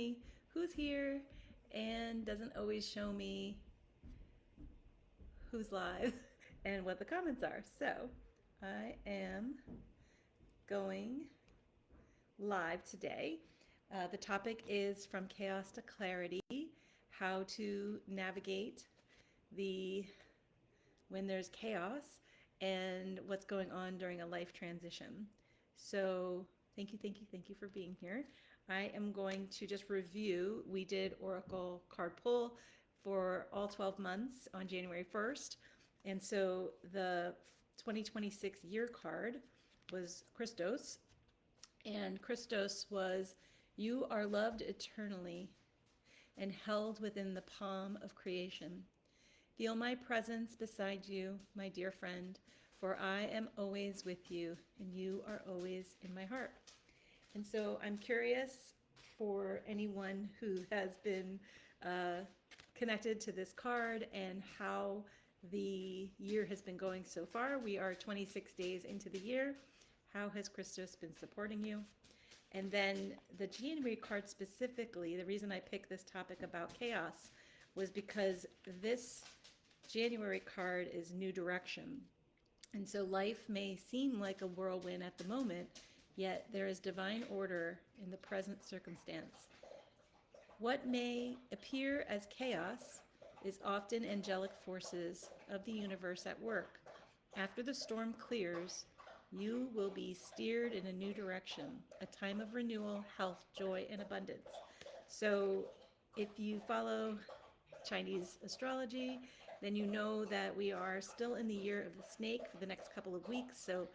me who's here and doesn't always show me who's live and what the comments are. So I am going live today. The topic is From Chaos to Clarity, how to navigate when there's chaos and what's going on during a life transition. So thank you for being here. I am going to just review. We did Oracle card pull for all 12 months on January 1st. And so the 2026 year card was Christos. And Christos was, you are loved eternally and held within the palm of creation. Feel my presence beside you, my dear friend, for I am always with you, and you are always in my heart. And so I'm curious for anyone who has been connected to this card and how the year has been going so far. We are 26 days into the year. How has Christos been supporting you? And then the January card specifically, the reason I picked this topic about chaos was because this January card is new direction. And so life may seem like a whirlwind at the moment, yet there is divine order in the present circumstance. What may appear as chaos is often angelic forces of the universe at work. After the storm clears, you will be steered in a new direction, a time of renewal, health, joy, and abundance. So if you follow Chinese astrology, then you know that we are still in the year of the snake for the next couple of weeks. So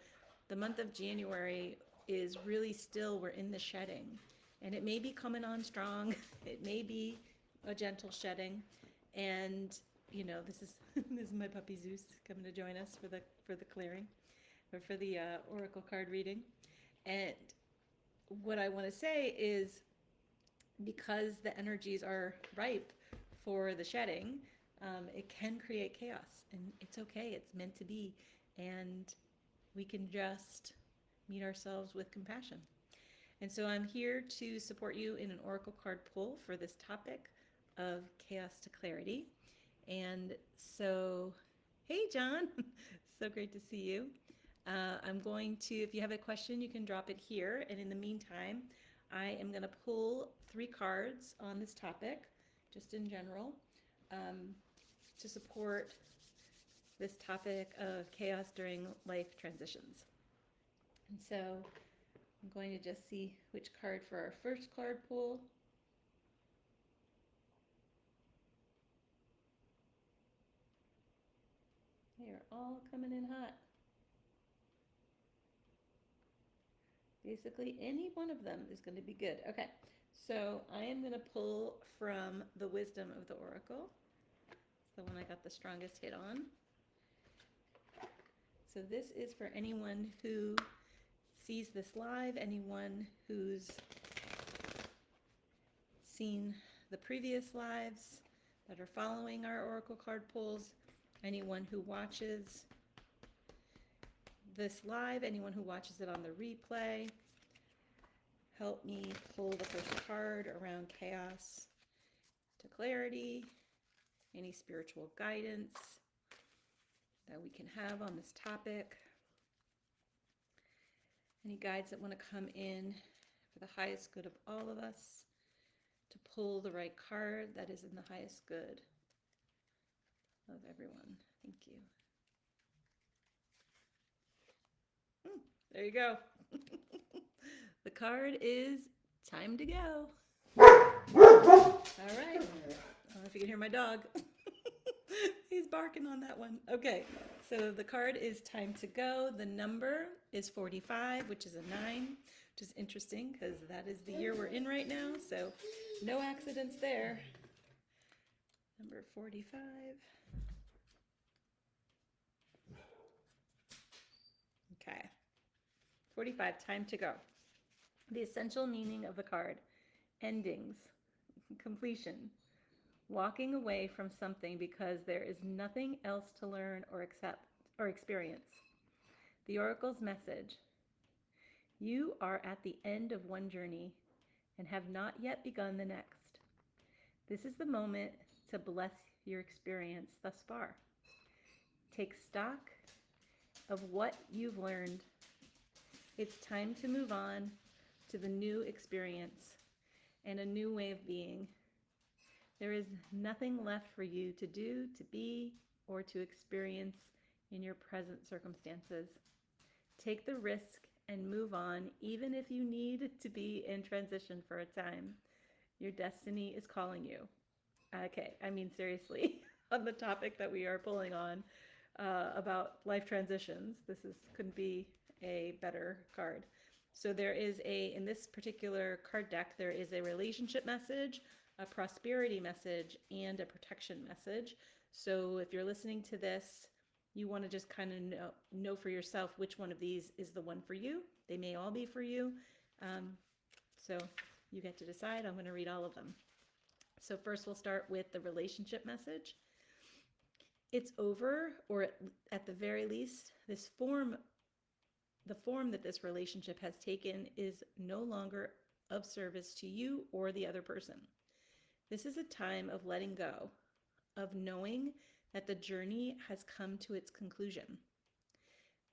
the month of January is really still, we're in the shedding. And it may be coming on strong. It may be a gentle shedding. And, you know, this is my puppy Zeus coming to join us for the clearing, or for the oracle card reading. And what I want to say is, because the energies are ripe for the shedding, it can create chaos, and it's okay. It's meant to be, and we can just meet ourselves with compassion. And so I'm here to support you in an oracle card pull for this topic of chaos to clarity. And so, hey John, so great to see you. I'm going to, if you have a question, you can drop it here. And in the meantime, I am going to pull 3 cards on this topic, just in general, to support this topic of chaos during life transitions. And so I'm going to just see which card for our first card pull. They are all coming in hot. Basically, any one of them is going to be good. Okay, so I am going to pull from the Wisdom of the Oracle. It's the one I got the strongest hit on. So this is for anyone who sees this live, anyone who's seen the previous lives that are following our Oracle card pulls, anyone who watches this live, anyone who watches it on the replay. Help me pull the first card around chaos to clarity, any spiritual guidance that we can have on this topic, any guides that want to come in for the highest good of all of us, to pull the right card that is in the highest good of everyone. Thank you. There you go. The card is time to go. All right. I don't know if you can hear my dog. He's barking on that one. Okay, so the card is time to go. The number is 45, which is a 9, which is interesting because that is the year we're in right now. So no accidents there. Number 45. Okay. 45, time to go. The essential meaning of the card: endings, completion, walking away from something because there is nothing else to learn or accept or experience. The Oracle's message: you are at the end of one journey and have not yet begun the next. This is the moment to bless your experience thus far. Take stock of what you've learned. It's time to move on to the new experience and a new way of being. There is nothing left for you to do, to be, or to experience in your present circumstances. Take the risk and move on, even if you need to be in transition for a time. Your destiny is calling you. Okay, I mean, seriously, on the topic that we are pulling on about life transitions, couldn't be a better card. So there is in this particular card deck, there is a relationship message, a prosperity message, and a protection message. So if you're listening to this, you want to just kind of know for yourself which one of these is the one for you. They may all be for you. So you get to decide. I'm going to read all of them. So first we'll start with the relationship message. It's over, or at the very least, the form that this relationship has taken is no longer of service to you or the other person. This is a time of letting go, of knowing that the journey has come to its conclusion.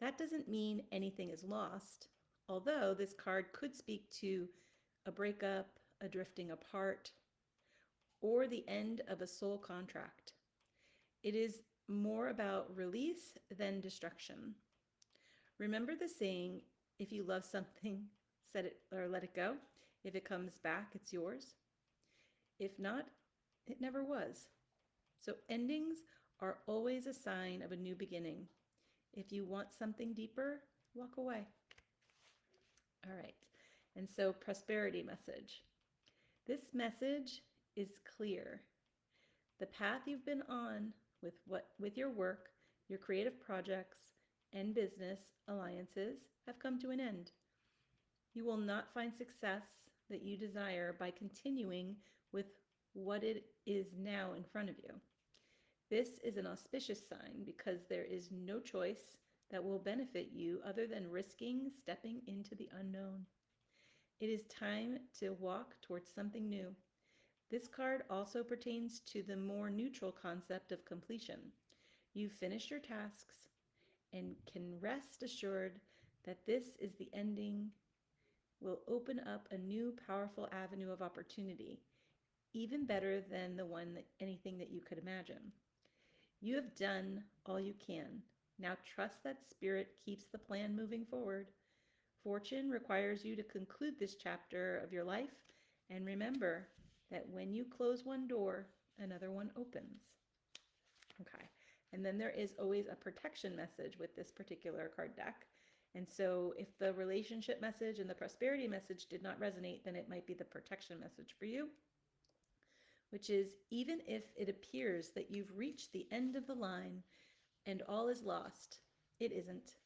That doesn't mean anything is lost, although this card could speak to a breakup, a drifting apart, or the end of a soul contract. It is more about release than destruction. Remember the saying, if you love something, set it or let it go. If it comes back, it's yours. If not, it never was. So endings are always a sign of a new beginning. If you want something deeper, walk away. All right. And so prosperity message. This message is clear. The path you've been on with your work, your creative projects, and business alliances have come to an end. You will not find success that you desire by continuing with what it is now in front of you. This is an auspicious sign because there is no choice that will benefit you other than risking stepping into the unknown. It is time to walk towards something new. This card also pertains to the more neutral concept of completion. You've finished your tasks and can rest assured that this is the ending will open up a new powerful avenue of opportunity, even better than anything that you could imagine. You have done all you can. Now trust that spirit keeps the plan moving forward. Fortune requires you to conclude this chapter of your life, and remember that when you close one door, another one opens. Okay, and then there is always a protection message with this particular card deck. And so if the relationship message and the prosperity message did not resonate, then it might be the protection message for you, which is, even if it appears that you've reached the end of the line and all is lost, it isn't.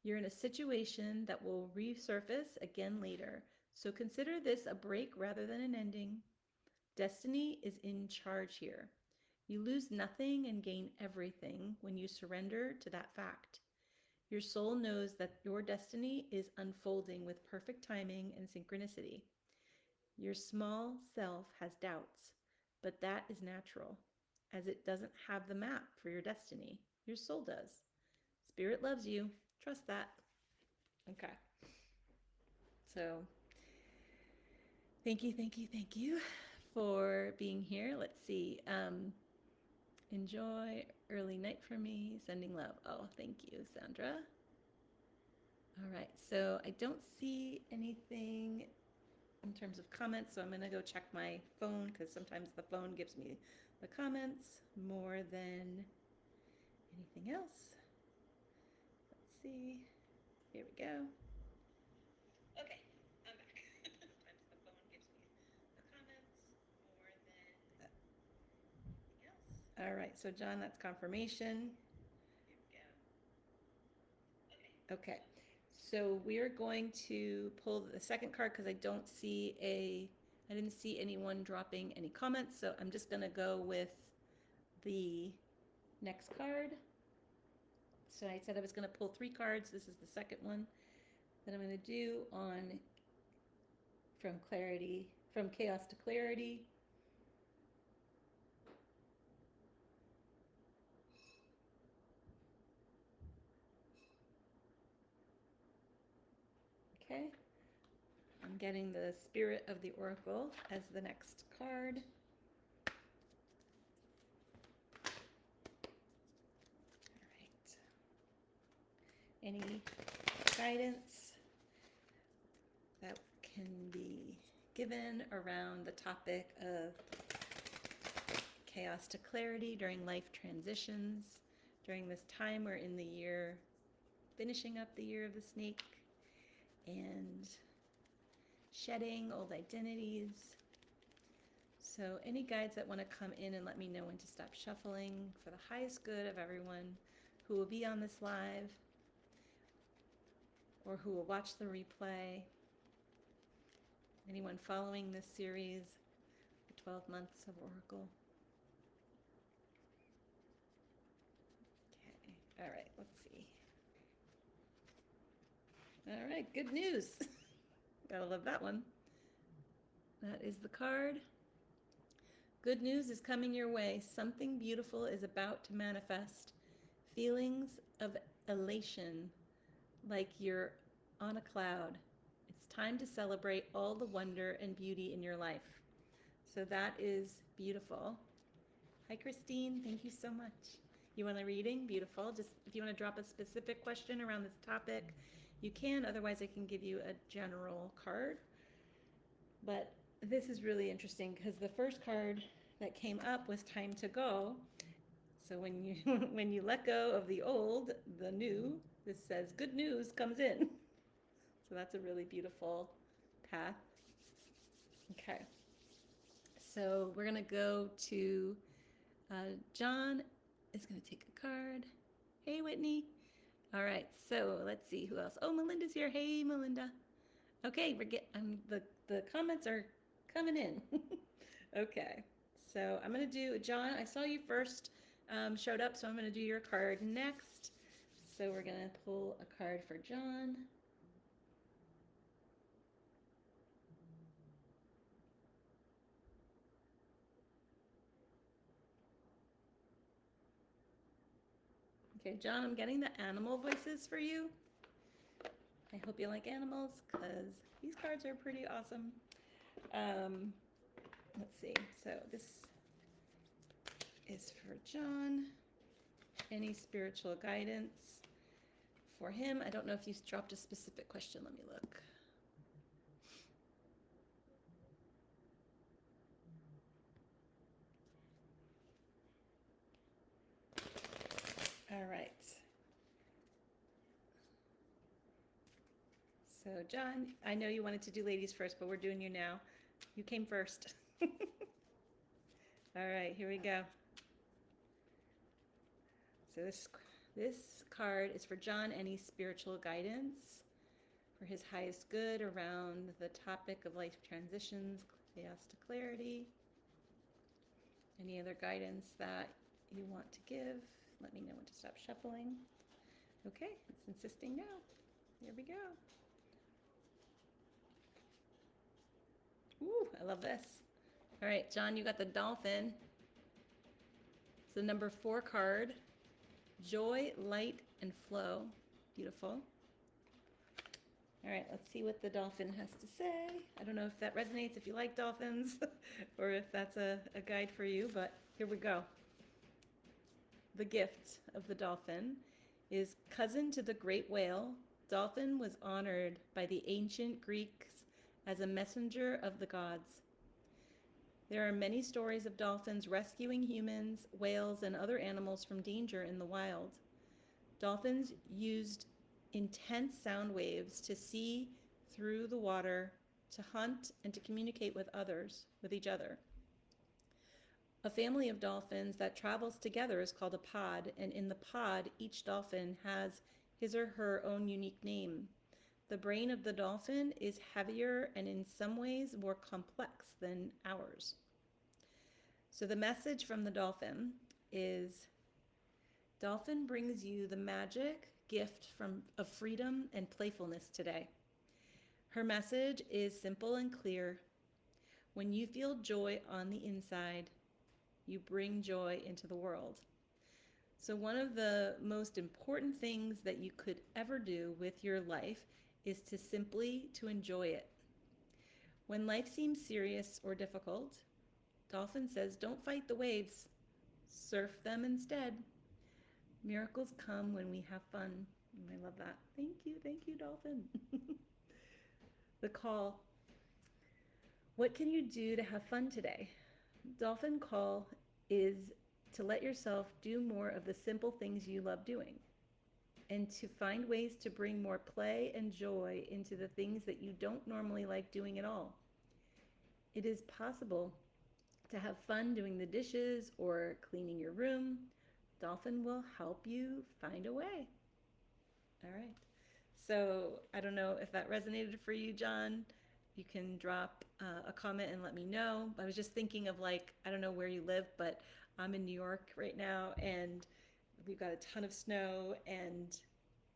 You're in a situation that will resurface again later, so consider this a break rather than an ending. Destiny is in charge here. You lose nothing and gain everything when you surrender to that fact. Your soul knows that your destiny is unfolding with perfect timing and synchronicity. Your small self has doubts, but that is natural, as it doesn't have the map for your destiny. Your soul does. Spirit loves you. Trust that. Okay. So, thank you for being here. Let's see. Enjoy early night for me. Sending love. Oh, thank you, Sandra. All right. So I don't see anything in terms of comments, so I'm going to go check my phone because sometimes the phone gives me the comments more than anything else. Let's see. Here we go. Okay, I'm back. Sometimes the phone gives me the comments more than anything else. All right, so John, that's confirmation. Here we go. Okay, so we are going to pull the second card because I didn't see anyone dropping any comments, so I'm just going to go with the next card. So I said I was going to pull 3 cards. This is the second one that I'm going to do from chaos to clarity. Okay. I'm getting the Spirit of the Oracle as the next card. All right. Any guidance that can be given around the topic of chaos to clarity during life transitions, during this time we're in the year, finishing up the year of the snake and shedding old identities. So any guides that want to come in and let me know when to stop shuffling for the highest good of everyone who will be on this live or who will watch the replay. Anyone following this series, the 12 months of Oracle. Okay, all right, let's see. All right, good news. Gotta love that one. That is the card. Good news is coming your way. Something beautiful is about to manifest. Feelings of elation, like you're on a cloud. It's time to celebrate all the wonder and beauty in your life. So that is beautiful. Hi, Christine. Thank you so much. You want a reading? Beautiful. Just if you want to drop a specific question around this topic, you can. Otherwise, I can give you a general card. But this is really interesting because the first card that came up was time to go. So when you when you let go of the old, the new, this says good news comes in. So that's a really beautiful path. Okay. So we're going to go to John is going to take a card. Hey, Whitney. All right. So let's see who else. Oh, Melinda's here. Hey, Melinda. Okay, the comments are coming in. Okay, so I'm gonna do John. I saw you first showed up, so I'm gonna do your card next. So we're gonna pull a card for John. Okay, John, I'm getting the animal voices for you. I hope you like animals because these cards are pretty awesome. Let's see. So this is for John. Any spiritual guidance for him? I don't know if you dropped a specific question. Let me look. All right. So John, I know you wanted to do ladies first, but we're doing you now. You came first. All right, here we go. So this card is for John. Any spiritual guidance for his highest good around the topic of life transitions, chaos to clarity. Any other guidance that you want to give? Let me know when to stop shuffling. Okay, it's insisting now. Here we go. Ooh, I love this. All right, John, you got the dolphin. It's the number 4 card. Joy, light, and flow. Beautiful. All right, let's see what the dolphin has to say. I don't know if that resonates, if you like dolphins, or if that's a guide for you, but here we go. The gift of the dolphin is cousin to the great whale. Dolphin was honored by the ancient Greeks as a messenger of the gods. There are many stories of dolphins rescuing humans, whales, and other animals from danger in the wild. Dolphins used intense sound waves to see through the water, to hunt, and to communicate with each other. A family of dolphins that travels together is called a pod, and in the pod, each dolphin has his or her own unique name. The brain of the dolphin is heavier and in some ways more complex than ours. So the message from the dolphin is, dolphin brings you the magic gift of freedom and playfulness today. Her message is simple and clear. When you feel joy on the inside, you bring joy into the world. So one of the most important things that you could ever do with your life is to simply to enjoy it. When life seems serious or difficult, Dolphin says, don't fight the waves, surf them instead. Miracles come when we have fun. I love that. Thank you, Dolphin. The call. What can you do to have fun today? Dolphin call is to let yourself do more of the simple things you love doing and to find ways to bring more play and joy into the things that you don't normally like doing at all. It is possible to have fun doing the dishes or cleaning your room. Dolphin will help you find a way. All right. So I don't know if that resonated for you, John. You can drop a comment and let me know. I was just thinking of, like, I don't know where you live, but I'm in New York right now and we've got a ton of snow, and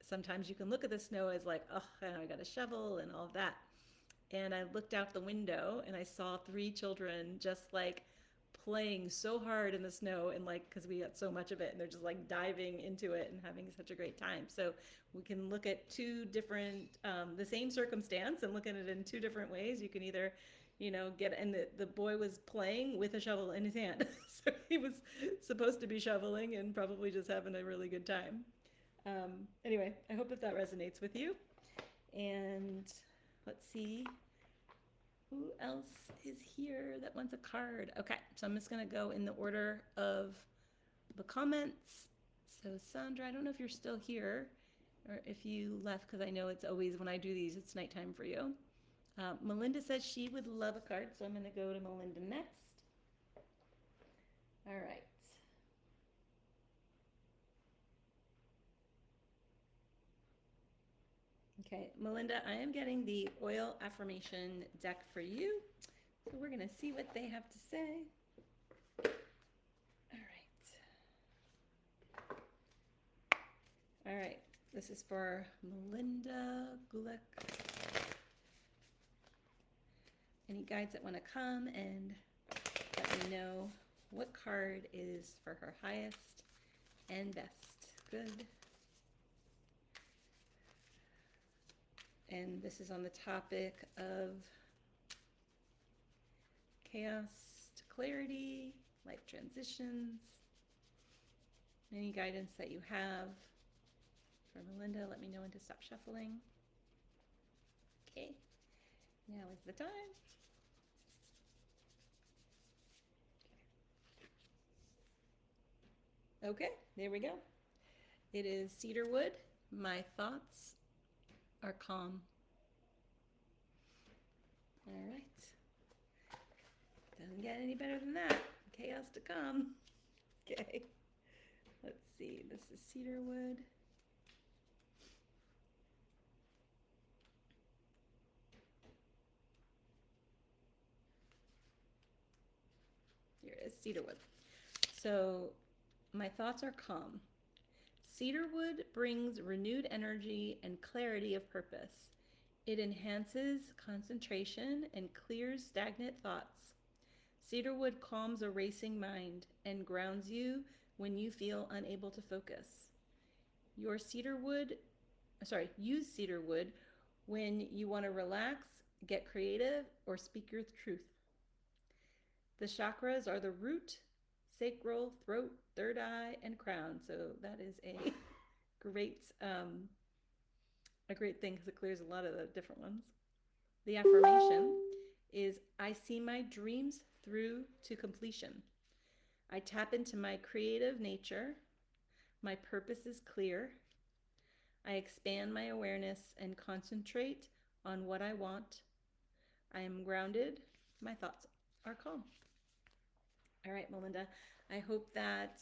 sometimes you can look at the snow as like, oh, I got a shovel and all of that. And I looked out the window and I saw 3 children just like playing so hard in the snow, and like, because we got so much of it, and they're just like diving into it and having such a great time. So we can look at 2 different, the same circumstance and look at it in 2 different ways. You can either, and the boy was playing with a shovel in his hand. So he was supposed to be shoveling and probably just having a really good time. Anyway, I hope that resonates with you. And let's see. Who else is here that wants a card? Okay, so I'm just going to go in the order of the comments. So Sandra, I don't know if you're still here or if you left, because I know it's always when I do these, it's nighttime for you. Melinda says she would love a card, so I'm going to go to Melinda next. All right. Okay, Melinda, I am getting the oil affirmation deck for you. So we're going to see what they have to say. All right, this is for Melinda Gulek. Any guides that want to come and let me know what card is for her highest and best. Good. And this is on the topic of chaos to clarity, life transitions. Any guidance that you have for Melinda, let me know when to stop shuffling. Okay, now is the time. Okay, there we go. It is cedarwood. My thoughts are calm. All right. Doesn't get any better than that. Chaos to come. Okay. Let's see. This is cedarwood. Here it is, cedarwood. So my thoughts are calm. Cedarwood brings renewed energy and clarity of purpose. It enhances concentration and clears stagnant thoughts. Cedarwood calms a racing mind and grounds you when you feel unable to focus. Use cedarwood when you want to relax, get creative, or speak your truth. The chakras are the root, sacral, throat, third eye, and crown. So that is a great thing because it clears a lot of the different ones. The affirmation is, I see my dreams through to completion. I tap into my creative nature. My purpose is clear. I expand my awareness and concentrate on what I want. I am grounded. My thoughts are calm. All right, Melinda, I hope that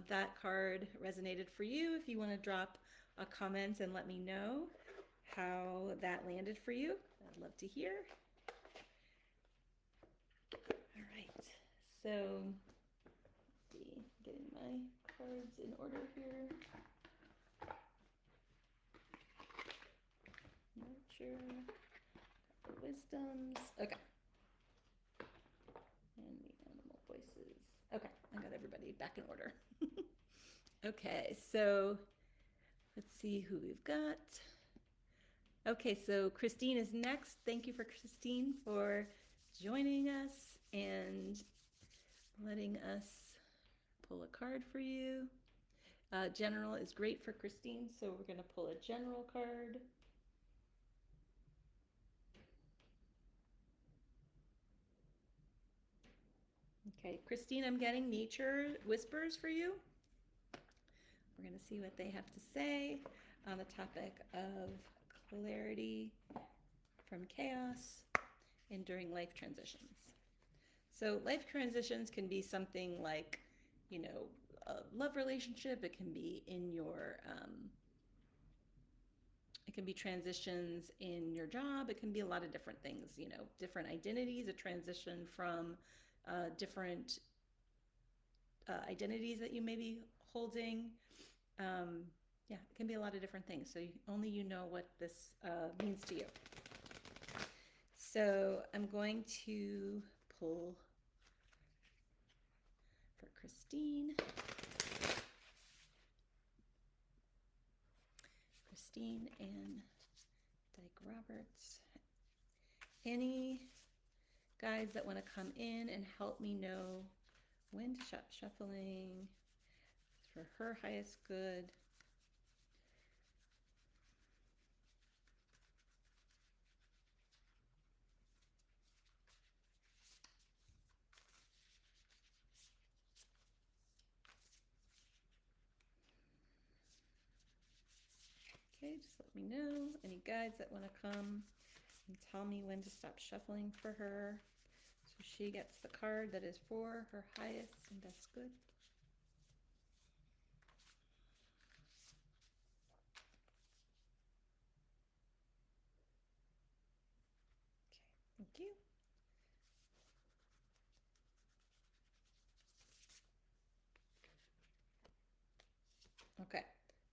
that card resonated for you. If you want to drop a comment and let me know how that landed for you, I'd love to hear. All right, so let's see, getting my cards in order here. Not sure. wisdoms. Okay. And the animal voices. Okay, I got everybody back in order. Okay, so let's see who we've got. Okay, so Christine is next. Thank you for Christine for joining us and letting us pull a card for you. General is great for Christine, so we're going to pull a general card. Okay, Christine, I'm getting nature whispers for you. We're going to see what they have to say on the topic of clarity from chaos and during life transitions. So life transitions can be something like, you know, a love relationship. It can be in your, it can be transitions in your job. It can be a lot of different things, you know, different identities, a transition from different identities that you may be holding. Yeah, it can be a lot of different things. So only you know what this means to you. So I'm going to pull for Christine. Christine and Dyke Roberts. Any guides that want to come in and help me know when to stop shuffling for her highest good. Okay, just let me know. Any guides that want to come and tell me when to stop shuffling for her. So she gets the card that is for her highest and best good. Okay, thank you. Okay,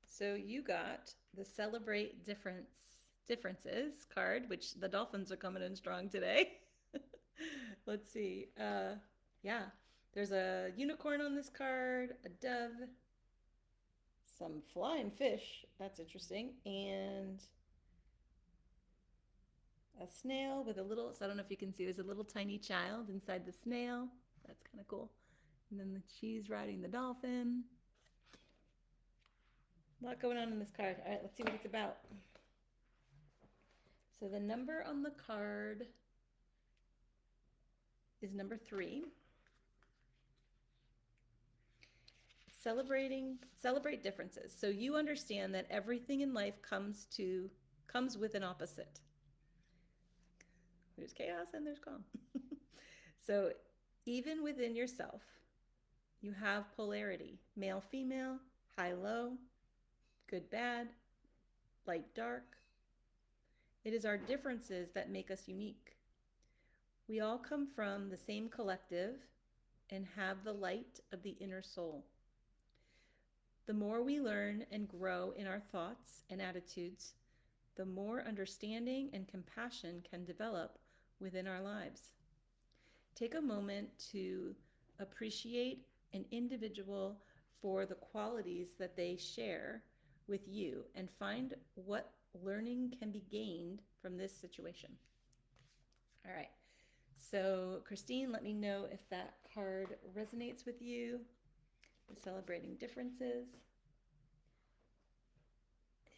so you got the Celebrate Differences card, which the dolphins are coming in strong today. Let's see. Yeah, there's a unicorn on this card, a dove, some flying fish. That's interesting. And a snail with a little, so I don't know if you can see, there's a little tiny child inside the snail. That's kind of cool. And then she's riding the dolphin. A lot going on in this card. All right, let's see what it's about. So the number on the card is number 3. Celebrate differences. So you understand that everything in life comes with an opposite. There's chaos and there's calm. So even within yourself, you have polarity, male, female, high, low, good, bad, light, dark. It is our differences that make us unique. We all come from the same collective and have the light of the inner soul. The more we learn and grow in our thoughts and attitudes, the more understanding and compassion can develop within our lives. Take a moment to appreciate an individual for the qualities that they share with you and find what learning can be gained from this situation. All right. So Christine, let me know if that card resonates with you. The Celebrating Differences.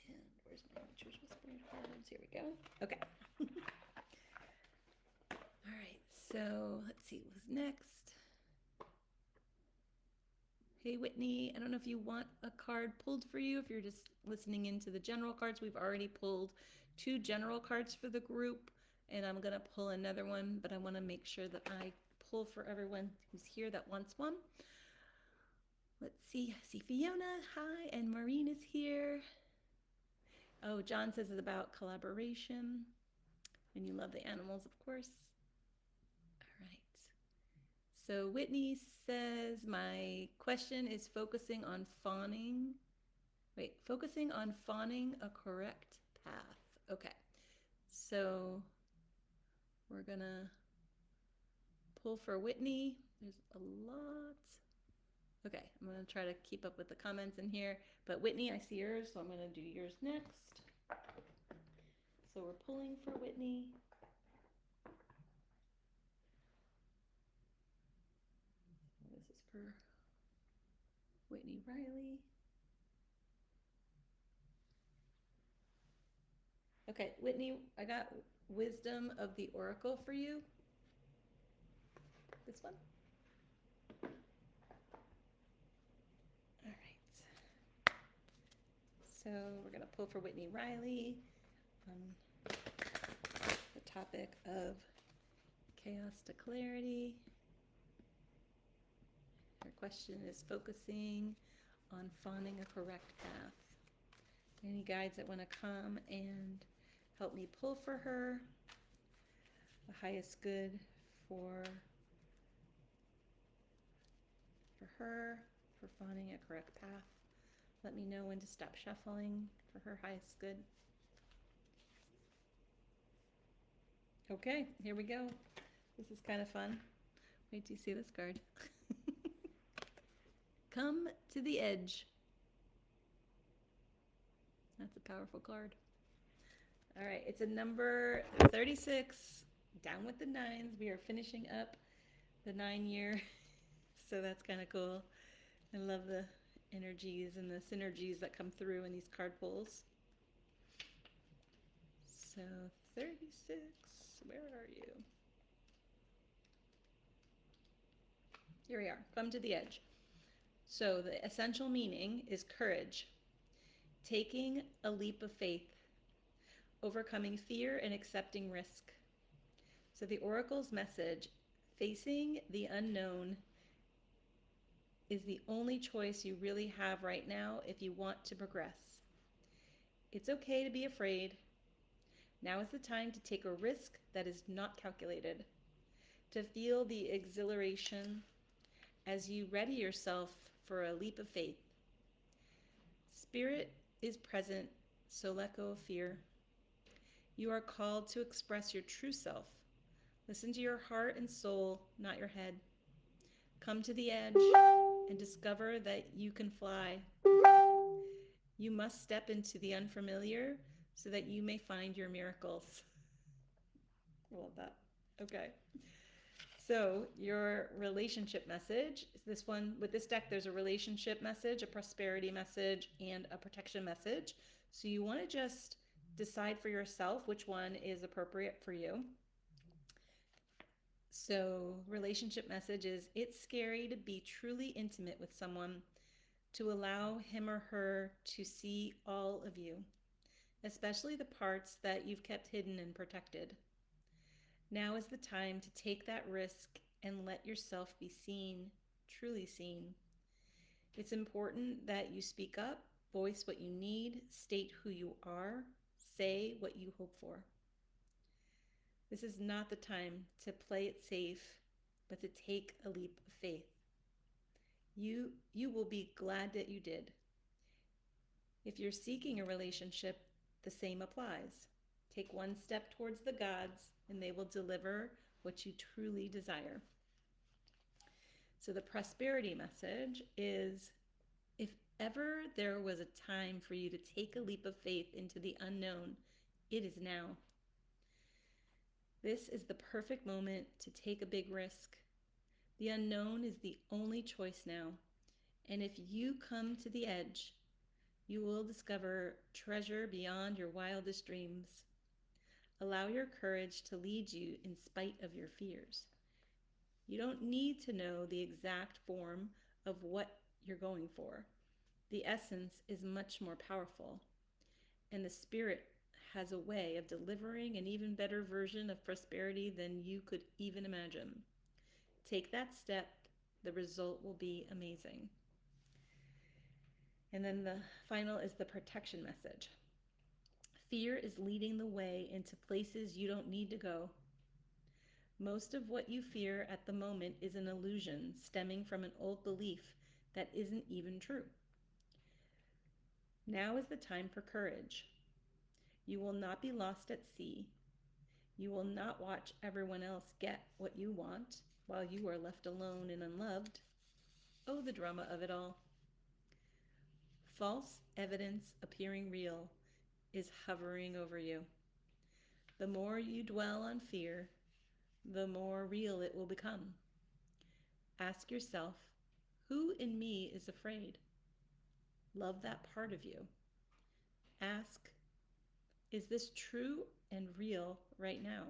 And where's my Nature's Whispered cards? Here we go. Okay. All right. So let's see what's next. Hey, Whitney, I don't know if you want a card pulled for you. If you're just listening into the general cards, we've already pulled 2 general cards for the group, and I'm going to pull another one, but I want to make sure that I pull for everyone who's here that wants one. Let's see. I see Fiona. Hi. And Maureen is here. Oh, John says it's about collaboration. And you love the animals, of course. All right. So Whitney says, my question is focusing on fawning a correct path. Okay. So We're gonna pull for Whitney. There's a lot. Okay, I'm gonna try to keep up with the comments in here. But Whitney, I see yours, so I'm gonna do yours next. So we're pulling for Whitney. This is for Whitney Riley. Okay, Whitney, I got Wisdom of the Oracle for you. This one. All right. So we're going to pull for Whitney Riley on the topic of chaos to clarity. Her question is focusing on finding a correct path. Any guides that want to come and help me pull for her? The highest good for her, for finding a correct path. Let me know when to stop shuffling for her highest good. Okay, here we go. This is kind of fun. Wait till you see this card. Come to the edge. That's a powerful card. All right, it's a number 36, down with the nines. We are finishing up the 9-year, so that's kind of cool. I love the energies and the synergies that come through in these card pulls. So 36, where are you? Here we are, come to the edge. So the essential meaning is courage, taking a leap of faith, overcoming fear and accepting risk. So the Oracle's message, facing the unknown is the only choice you really have right now if you want to progress. It's okay to be afraid. Now is the time to take a risk that is not calculated, to feel the exhilaration as you ready yourself for a leap of faith. Spirit is present, so let go of fear. You are called to express your true self. Listen to your heart and soul, not your head. Come to the edge and discover that you can fly. You must step into the unfamiliar so that you may find your miracles. I love that. Okay. So your relationship message, this one, with this deck, there's a relationship message, a prosperity message, and a protection message. So you want to just decide for yourself which one is appropriate for you. So relationship message is, it's scary to be truly intimate with someone, to allow him or her to see all of you, especially the parts that you've kept hidden and protected. Now is the time to take that risk and let yourself be seen, truly seen. It's important that you speak up, voice what you need, state who you are, say what you hope for. This is not the time to play it safe, but to take a leap of faith. You will be glad that you did. If you're seeking a relationship, the same applies. Take one step towards the gods, and they will deliver what you truly desire. So the prosperity message is, if ever there was a time for you to take a leap of faith into the unknown, it is now. This is the perfect moment to take a big risk. The unknown is the only choice now. And if you come to the edge, you will discover treasure beyond your wildest dreams. Allow your courage to lead you in spite of your fears. You don't need to know the exact form of what you're going for. The essence is much more powerful, and the Spirit has a way of delivering an even better version of prosperity than you could even imagine. Take that step, the result will be amazing. And then the final is the protection message. Fear is leading the way into places you don't need to go. Most of what you fear at the moment is an illusion stemming from an old belief that isn't even true. Now is the time for courage. You will not be lost at sea. You will not watch everyone else get what you want while you are left alone and unloved. Oh, the drama of it all. False evidence appearing real is hovering over you. The more you dwell on fear, the more real it will become. Ask yourself, who in me is afraid? Love that part of you. Ask, is this true and real right now?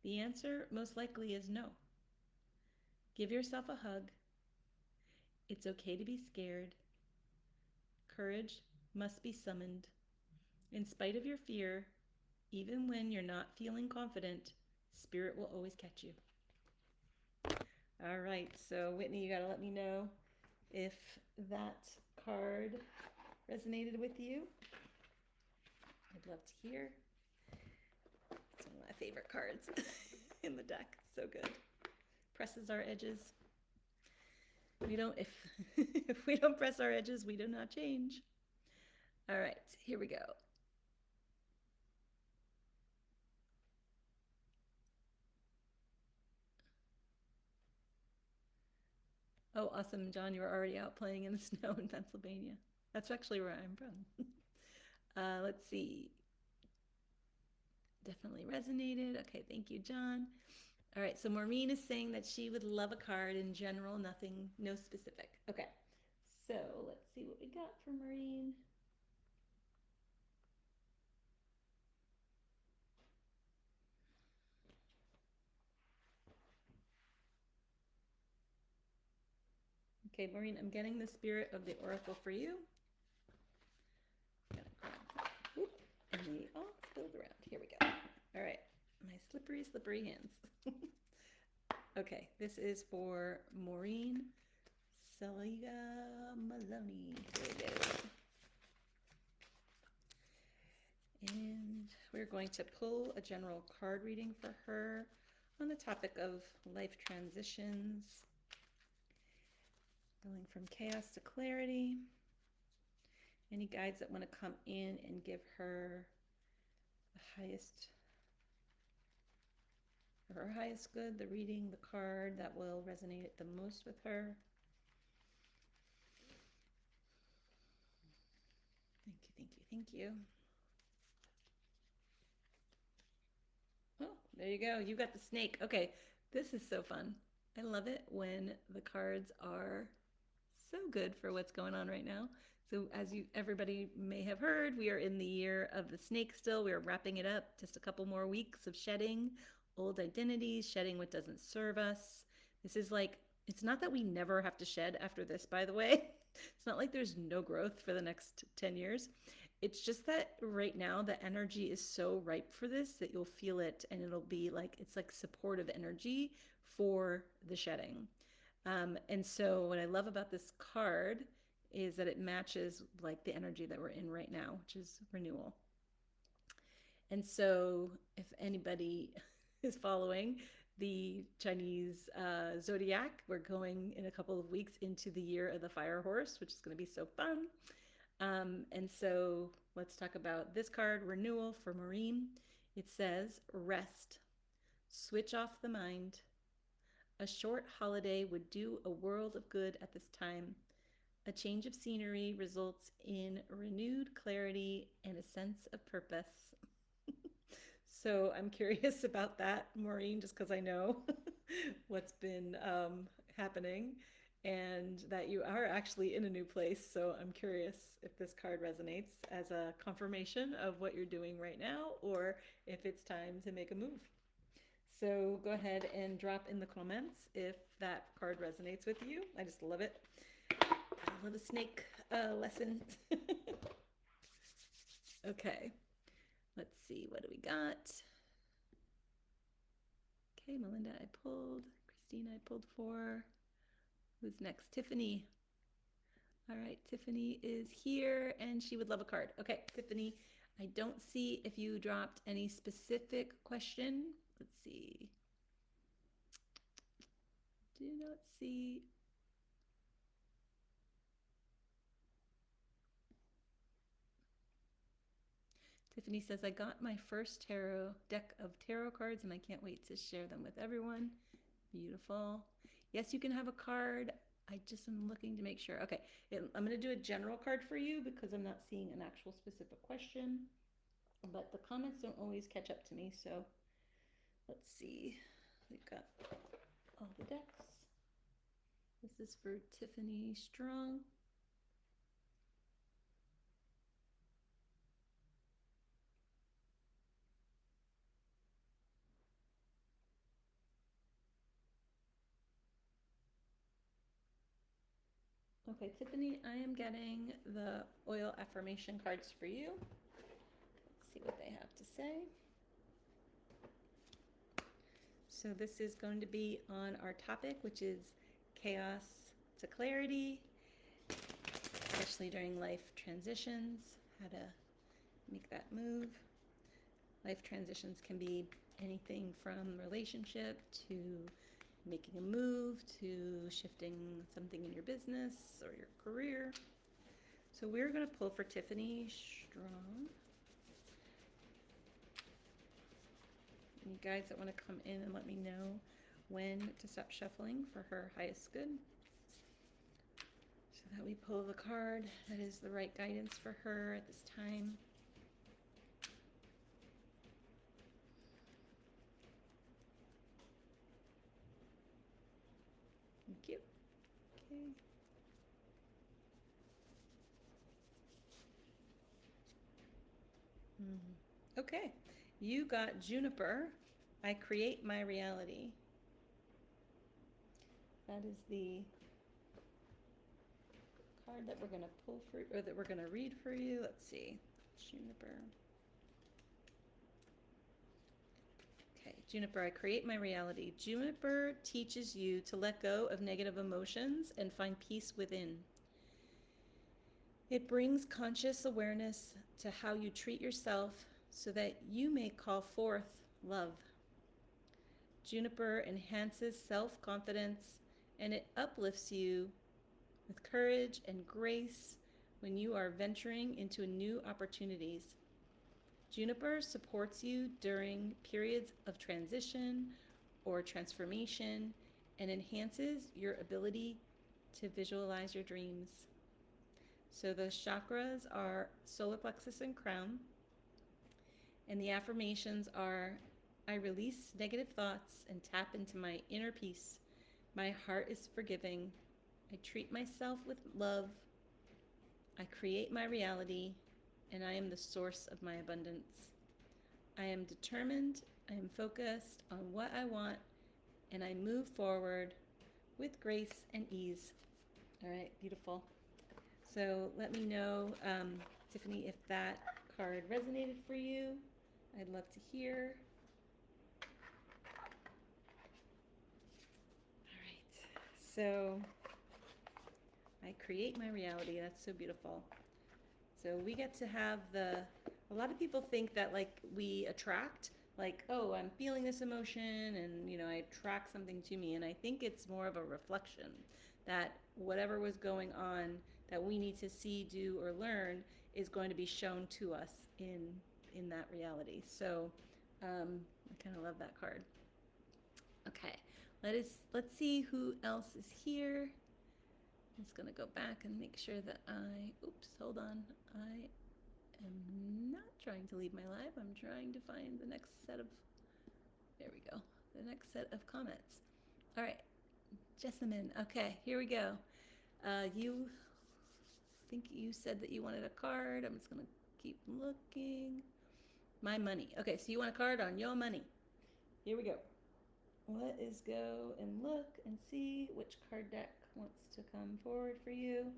The answer most likely is no. Give yourself a hug. It's okay to be scared. Courage must be summoned. In spite of your fear, even when you're not feeling confident, spirit will always catch you. All right, so Whitney, you got to let me know if that card resonated with you. I'd love to hear. It's one of my favorite cards in the deck. So good. Presses our edges. We don't, if we don't press our edges, we do not change. All right, here we go. Oh, awesome, John, you were already out playing in the snow in Pennsylvania. That's actually where I'm from. Let's see. Definitely resonated. Okay, thank you, John. All right, so Maureen is saying that she would love a card in general, nothing, no specific. Okay, so let's see what we got for Maureen. Okay, Maureen, I'm getting the spirit of the oracle for you. And they all spilled around. Here we go. All right, my slippery, slippery hands. Okay, this is for Maureen Saliga Maloney. Here we go. And we're going to pull a general card reading for her on the topic of life transitions, going from chaos to clarity. Any guides that want to come in and give her the highest, or her highest good, the reading, the card that will resonate the most with her. Thank you, thank you, thank you. Oh, there you go. You got the snake. Okay, this is so fun. I love it when the cards are so good for what's going on right now. So as everybody may have heard, we are in the year of the snake still. We are wrapping it up. Just a couple more weeks of shedding old identities, shedding what doesn't serve us. This is like, it's not that we never have to shed after this, by the way. It's not like there's no growth for the next 10 years. It's just that right now the energy is so ripe for this that you'll feel it, and it'll be like, it's like supportive energy for the shedding. And so what I love about this card is that it matches like the energy that we're in right now, which is renewal. And so if anybody is following the Chinese zodiac, we're going in a couple of weeks into the year of the fire horse, which is going to be so fun. And so let's talk about this card, renewal for Maureen. It says, rest, switch off the mind. A short holiday would do a world of good at this time. A change of scenery results in renewed clarity and a sense of purpose. So I'm curious about that, Maureen, just because I know what's been happening and that you are actually in a new place. So I'm curious if this card resonates as a confirmation of what you're doing right now, or if it's time to make a move. So go ahead and drop in the comments if that card resonates with you. I just love it. I love a snake lesson. Okay, let's see, what do we got? Okay, Melinda, I pulled. Christine, I pulled 4. Who's next? Tiffany. All right, Tiffany is here and she would love a card. Okay, Tiffany, I don't see if you dropped any specific question. Let's see. Do not see. Tiffany says, I got my first tarot deck of tarot cards and I can't wait to share them with everyone. Beautiful. Yes, you can have a card. I just am looking to make sure. Okay, I'm going to do a general card for you because I'm not seeing an actual specific question. But the comments don't always catch up to me, so let's see. We've got all the decks. This is for Tiffany Strong. Okay, Tiffany, I am getting the oil affirmation cards for you. Let's see what they have to say. So this is going to be on our topic, which is chaos to clarity, especially during life transitions, how to make that move. Life transitions can be anything from relationship to making a move to shifting something in your business or your career. So we're going to pull for Tiffany Strong. You guys that want to come in and let me know when to stop shuffling for her highest good, so that we pull the card that is the right guidance for her at this time. Thank you. Okay. Okay. You got Juniper. I create my reality. That is the card that we're going to pull for, or that we're going to read for you. Let's see. Juniper. Okay, Juniper, I create my reality. Juniper teaches you to let go of negative emotions and find peace within. It brings conscious awareness to how you treat yourself so that you may call forth love. Juniper enhances self-confidence and it uplifts you with courage and grace when you are venturing into new opportunities. Juniper supports you during periods of transition or transformation and enhances your ability to visualize your dreams. So the chakras are solar plexus and crown. And the affirmations are, I release negative thoughts and tap into my inner peace. My heart is forgiving. I treat myself with love. I create my reality, and I am the source of my abundance. I am determined, I am focused on what I want, and I move forward with grace and ease. All right, beautiful. So let me know, Tiffany, if that card resonated for you. I'd love to hear. All right, so I create my reality. That's so beautiful. So we get to have a lot of people think that like we attract, like, oh, I'm feeling this emotion and, you know, I attract something to me. And I think it's more of a reflection that whatever was going on that we need to see, do, or learn is going to be shown to us in that reality. So I kind of love that card. Okay, let's see who else is here. I'm just gonna go back and make sure that oops, hold on. I am not trying to leave my live. I'm trying to find the next set of, there we go, the next set of comments. All right, Jessamine, okay, here we go. You think you said that you wanted a card. I'm just gonna keep looking. My money. Okay, so you want a card on your money. Here we go. Let us go and look and see which card deck wants to come forward for you.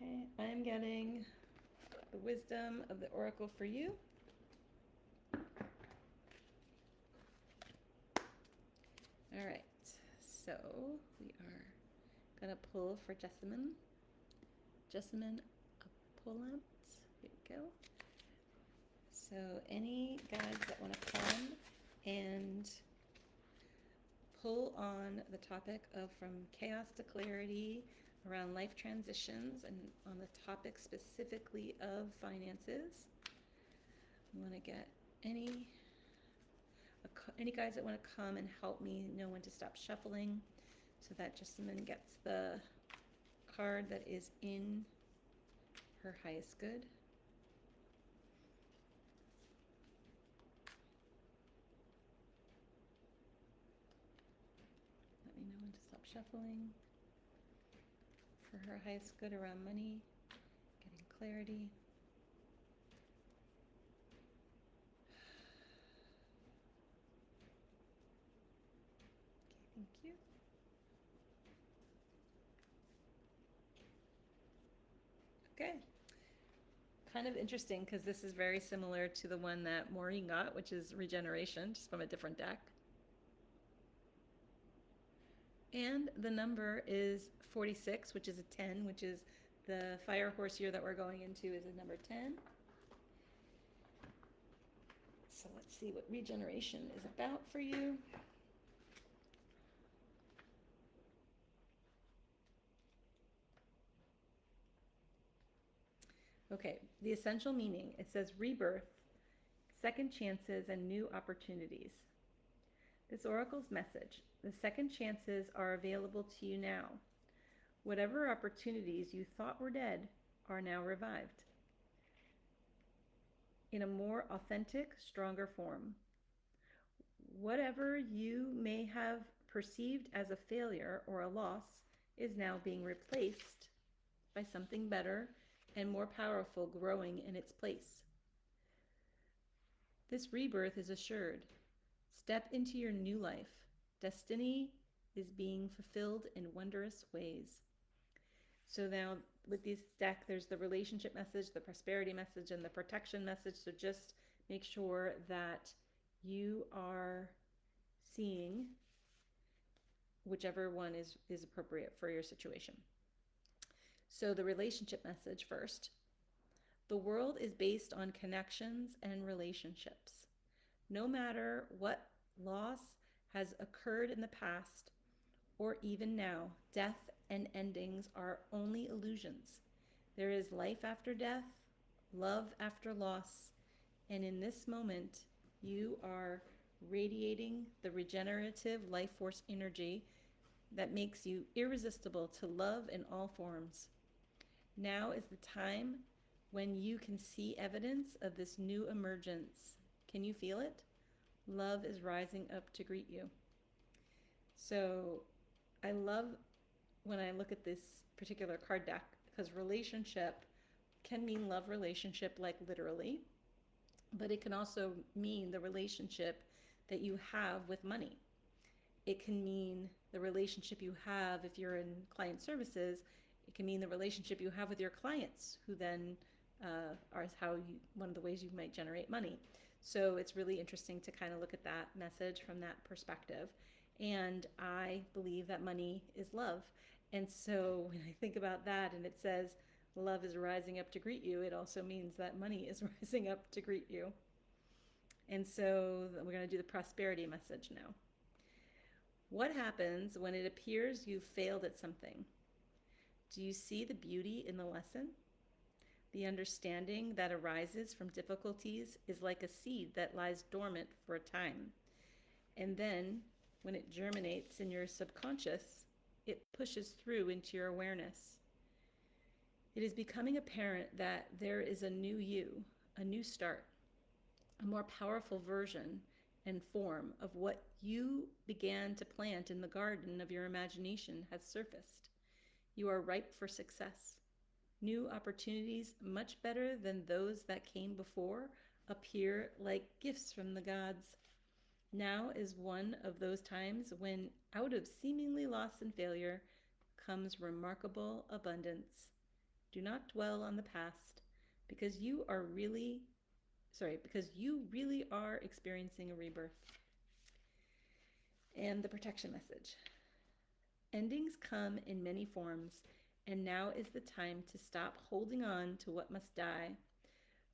Okay, I'm getting the wisdom of the oracle for you. All right, so we are gonna pull for Jessamine. Jessamine Appolant. Here we go. So any guides that want to come and pull on the topic of from chaos to clarity around life transitions and on the topic specifically of finances. I want to get any guys that want to come and help me know when to stop shuffling, so that Jessamine gets the card that is in her highest good. Let me know when to stop shuffling for her highest good around money, getting clarity. Okay, thank you. Okay. Kind of interesting because this is very similar to the one that Maureen got, which is regeneration, just from a different deck. And the number is 46, which is a 10, which is the fire horse year that we're going into is a number 10. So let's see what regeneration is about for you. Okay, the essential meaning, it says rebirth, second chances, and new opportunities. This oracle's message: the second chances are available to you now. Whatever opportunities you thought were dead are now revived in a more authentic, stronger form. Whatever you may have perceived as a failure or a loss is now being replaced by something better and more powerful growing in its place. This rebirth is assured. Step into your new life. Destiny is being fulfilled in wondrous ways. So now with this deck, there's the relationship message, the prosperity message, and the protection message. So just make sure that you are seeing whichever one is appropriate for your situation. So the relationship message first. The world is based on connections and relationships. No matter what loss has occurred in the past or even now, death and endings are only illusions. There is life after death, love after loss, and in this moment, you are radiating the regenerative life force energy that makes you irresistible to love in all forms. Now is the time when you can see evidence of this new emergence. Can you feel it? Love is rising up to greet you. So I love when I look at this particular card deck, because relationship can mean love relationship, like literally, but it can also mean the relationship that you have with money. It can mean the relationship you have if you're in client services. It can mean the relationship you have with your clients, who then are one of the ways you might generate money. So it's really interesting to kind of look at that message from that perspective. And I believe that money is love. And so when I think about that and it says love is rising up to greet you, it also means that money is rising up to greet you. And so we're going to do the prosperity message now. What happens when it appears you've failed at something? Do you see the beauty in the lesson? The understanding that arises from difficulties is like a seed that lies dormant for a time. And then, when it germinates in your subconscious, it pushes through into your awareness. It is becoming apparent that there is a new you, a new start, a more powerful version and form of what you began to plant in the garden of your imagination has surfaced. You are ripe for success. New opportunities, much better than those that came before, appear like gifts from the gods. Now is one of those times when, out of seemingly loss and failure, comes remarkable abundance. Do not dwell on the past, because you really are experiencing a rebirth. And the protection message. Endings come in many forms, and now is the time to stop holding on to what must die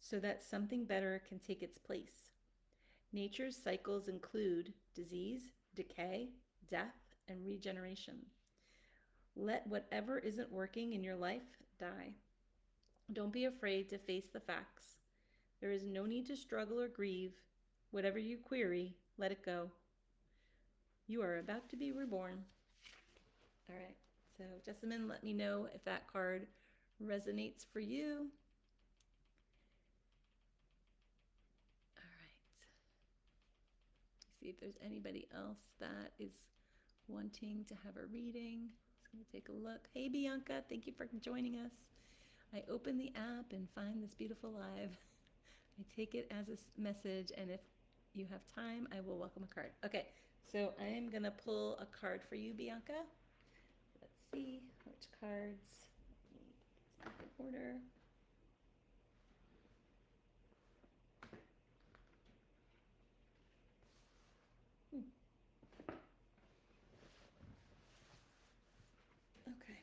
so that something better can take its place. Nature's cycles include disease, decay, death, and regeneration. Let whatever isn't working in your life die. Don't be afraid to face the facts. There is no need to struggle or grieve. Whatever you query, let it go. You are about to be reborn. All right. So, Jessamine, let me know if that card resonates for you. All right. See if there's anybody else that is wanting to have a reading. Just going to take a look. Hey, Bianca, thank you for joining us. I open the app and find this beautiful live. I take it as a message, and if you have time, I will welcome a card. Okay, so I am going to pull a card for you, Bianca. Let's see which cards. Back in order. Okay.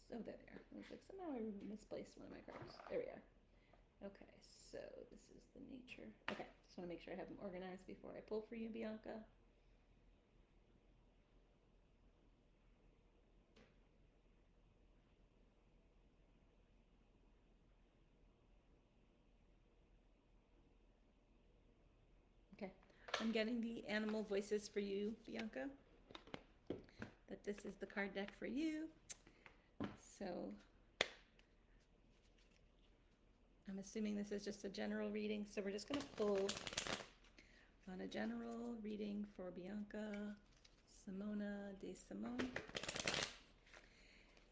So there. I was like, somehow I misplaced one of my cards. There we are. Okay, so this is the nature. Okay, just want to make sure I have them organized before I pull for you, Bianca. Okay, I'm getting the animal voices for you, Bianca. That this is the card deck for you. So I'm assuming this is just a general reading. So we're just going to pull on a general reading for Bianca Simona de Simone.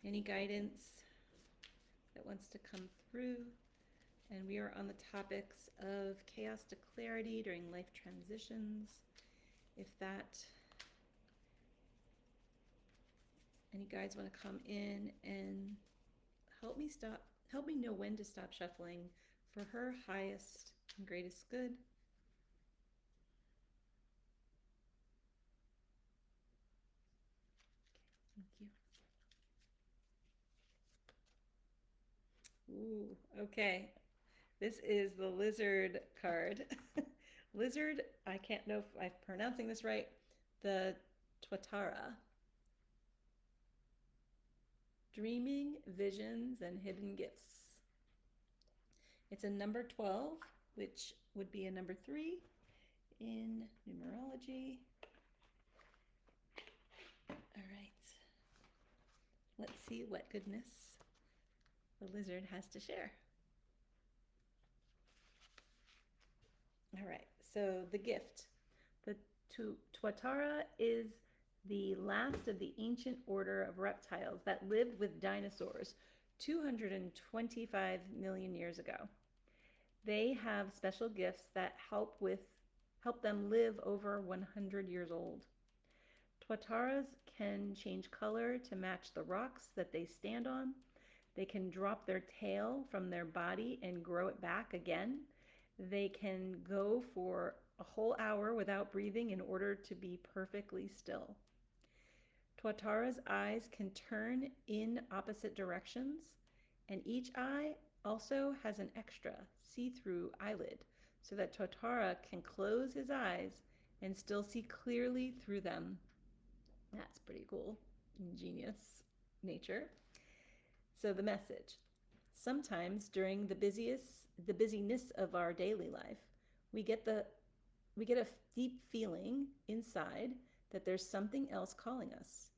Any guidance that wants to come through. And we are on the topics of chaos to clarity during life transitions. If that, any guides want to come in and help me know when to stop shuffling for her highest and greatest good. Okay, thank you. Ooh, okay. This is the lizard card. Lizard, I can't know if I'm pronouncing this right. The Twatara. Dreaming, visions, and hidden gifts. It's a number 12, which would be a number 3 in numerology. All right. Let's see what goodness the lizard has to share. All right, so the gift. The Tuatara is the last of the ancient order of reptiles that lived with dinosaurs 225 million years ago. They have special gifts that help them live over 100 years old. Tuataras can change color to match the rocks that they stand on. They can drop their tail from their body and grow it back again. They can go for a whole hour without breathing in order to be perfectly still. Tuatara's eyes can turn in opposite directions, and each eye also has an extra see-through eyelid so that Tuatara can close his eyes and still see clearly through them. That's pretty cool. Ingenious nature. So the message. Sometimes during the busyness of our daily life, we get a deep feeling inside that there's something else calling us.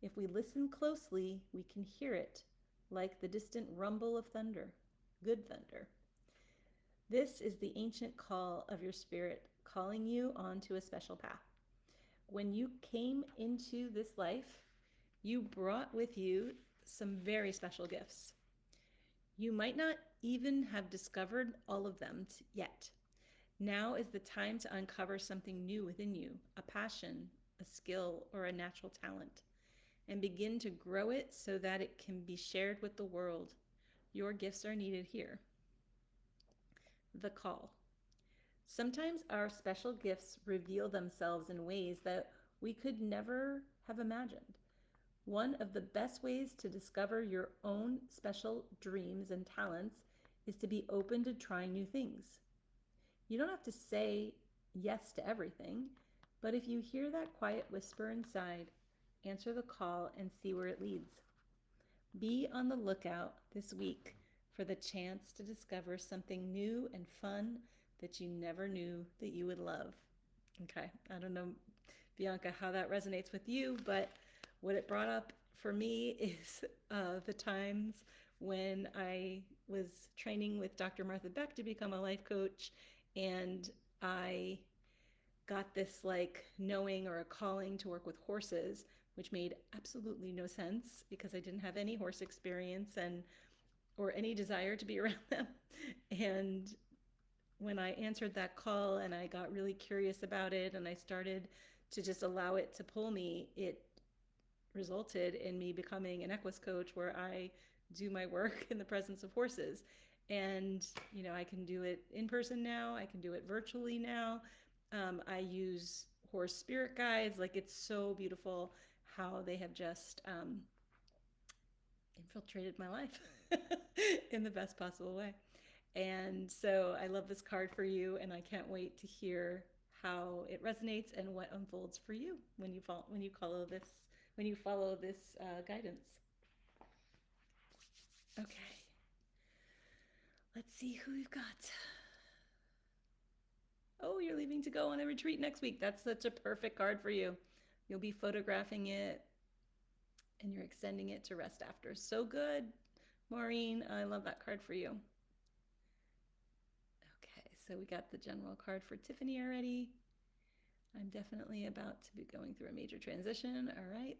If we listen closely, we can hear it, like the distant rumble of thunder, good thunder. This is the ancient call of your spirit calling you onto a special path. When you came into this life, you brought with you some very special gifts. You might not even have discovered all of them yet. Now is the time to uncover something new within you, a passion, a skill, or a natural talent, and begin to grow it so that it can be shared with the world. Your gifts are needed here. The call. Sometimes our special gifts reveal themselves in ways that we could never have imagined. One of the best ways to discover your own special dreams and talents is to be open to trying new things. You don't have to say yes to everything, but if you hear that quiet whisper inside, Answer the call and see where it leads. Be on the lookout this week for the chance to discover something new and fun that you never knew that you would love. Okay, I don't know, Bianca, how that resonates with you, but what it brought up for me is the times when I was training with Dr. Martha Beck to become a life coach, and I got this like knowing or a calling to work with horses, which made absolutely no sense because I didn't have any horse experience and or any desire to be around them. And when I answered that call and I got really curious about it and I started to just allow it to pull me, it resulted in me becoming an equus coach where I do my work in the presence of horses. And, you know, I can do it in person now, I can do it virtually now. I use horse spirit guides. Like, it's so beautiful how they have just infiltrated my life in the best possible way. And so I love this card for you, and I can't wait to hear how it resonates and what unfolds for you when you follow this guidance. Okay, let's see who we've got. Oh, you're leaving to go on a retreat next week. That's such a perfect card for you. You'll be photographing it and you're extending it to rest after. So good, Maureen. I love that card for you. Okay, so we got the general card for Tiffany already. I'm definitely about to be going through a major transition. All right.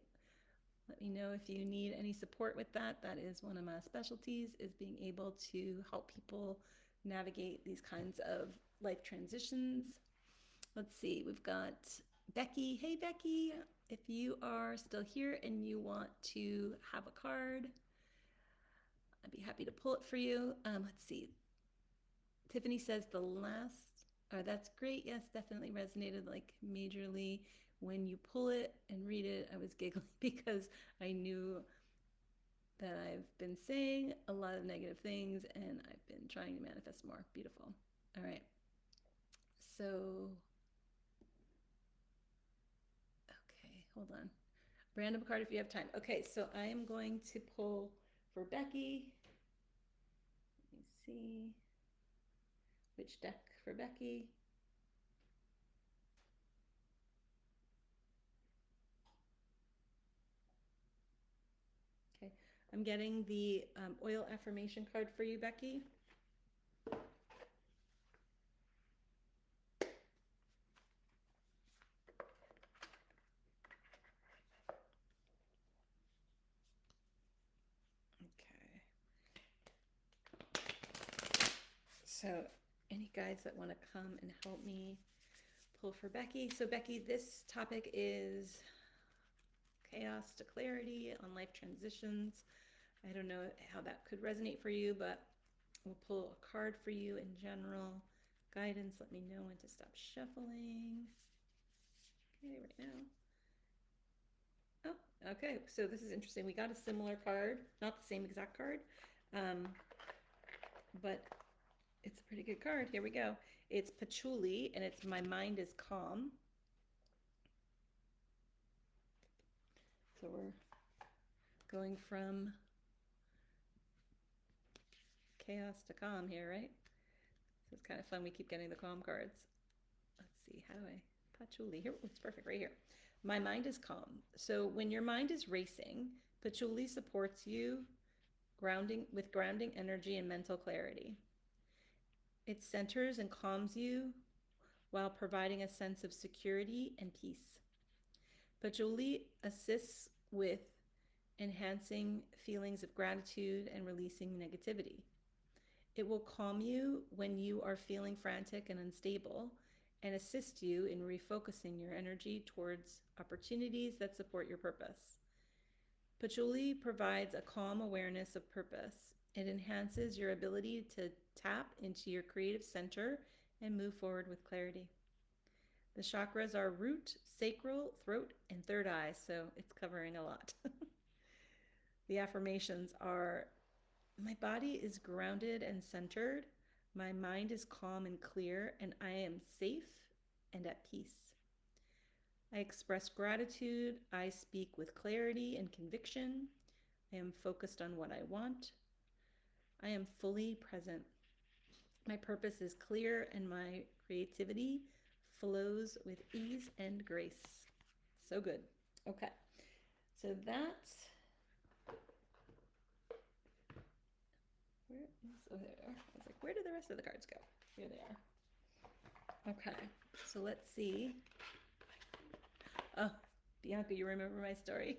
Let me know if you need any support with that. That is one of my specialties, is being able to help people navigate these kinds of life transitions. Let's see, we've got Becky. Hey, Becky, if you are still here and you want to have a card, I'd be happy to pull it for you. Let's see. Tiffany says the last, that's great. Yes, definitely resonated like majorly. When you pull it and read it, I was giggling because I knew that I've been saying a lot of negative things and I've been trying to manifest more. Beautiful. All right. So, okay, hold on. Random card if you have time. Okay, so I am going to pull for Becky. Let me see which deck for Becky. Okay, I'm getting the oil affirmation card for you, Becky. Okay. So, any guys that want to come and help me pull for Becky? So, Becky, this topic is chaos to clarity on life transitions. I don't know how that could resonate for you, but we'll pull a card for you in general. Guidance, let me know when to stop shuffling. Okay, right now. Oh, okay, so this is interesting. We got a similar card, not the same exact card, but it's a pretty good card. Here we go. It's patchouli, and it's my mind is calm. So we're going from chaos to calm here, right? So it's kind of fun. We keep getting the calm cards. Let's see, how do I, patchouli, here, it's perfect right here. My mind is calm. So when your mind is racing, patchouli supports you with grounding energy and mental clarity. It centers and calms you while providing a sense of security and peace. Patchouli assists with enhancing feelings of gratitude and releasing negativity. It will calm you when you are feeling frantic and unstable and assist you in refocusing your energy towards opportunities that support your purpose. Patchouli provides a calm awareness of purpose. It enhances your ability to tap into your creative center and move forward with clarity. The chakras are root, sacral, throat, and third eye, so it's covering a lot. The affirmations are: my body is grounded and centered. My mind is calm and clear, and I am safe and at peace. I express gratitude. I speak with clarity and conviction. I am focused on what I want. I am fully present. My purpose is clear and my creativity flows with ease and grace. So good. Okay. So that's where is oh there. I was like, where did the rest of the cards go? Here they are. Okay. So let's see. Oh, Bianca, you remember my story?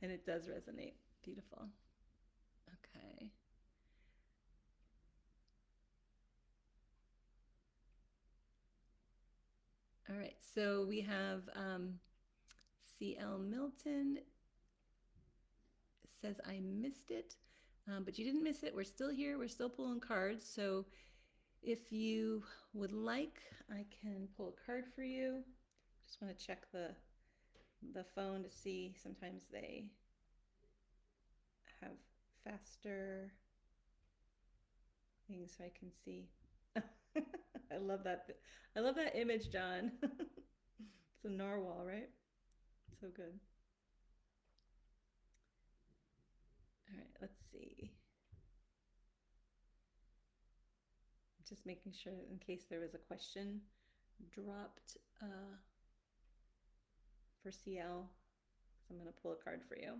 And it does resonate. Beautiful. Okay. All right. So we have CL Milton says, I missed it. But you didn't miss it. We're still here. We're still pulling cards. So if you would like, I can pull a card for you. Just want to check the phone to see. Sometimes they have faster things so I can see. I love that. I love that image, John. It's a narwhal, right? So good. All right, let's see. Just making sure in case there was a question dropped for CL. So I'm going to pull a card for you.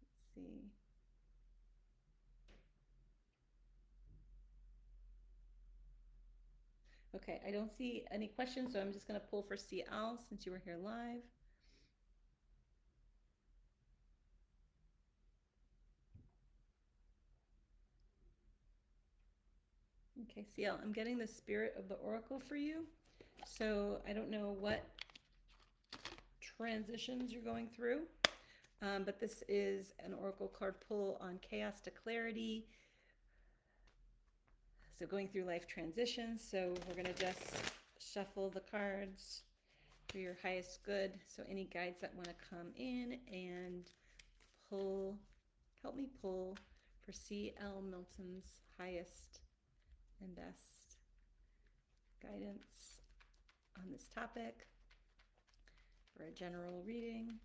Let's see. Okay, I don't see any questions, so I'm just going to pull for CL since you were here live. Okay, CL, I'm getting the spirit of the oracle for you. So I don't know what transitions you're going through, but this is an oracle card pull on chaos to clarity. So going through life transitions. So we're going to just shuffle the cards for your highest good. So any guides that want to come in and pull, help me pull for CL Milton's highest and best guidance on this topic for a general reading.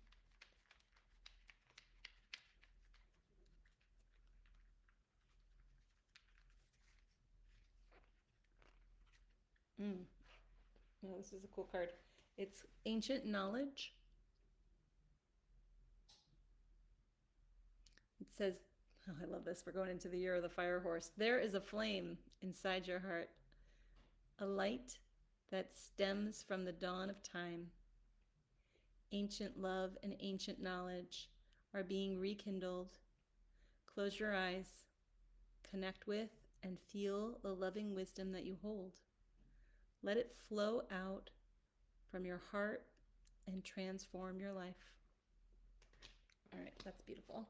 Oh, this is a cool card. It's Ancient Knowledge. It says, oh, I love this. We're going into the year of the fire horse. There is a flame inside your heart, a light that stems from the dawn of time. Ancient love and ancient knowledge are being rekindled. Close your eyes, connect with, and feel the loving wisdom that you hold. Let it flow out from your heart and transform your life. All right, that's beautiful.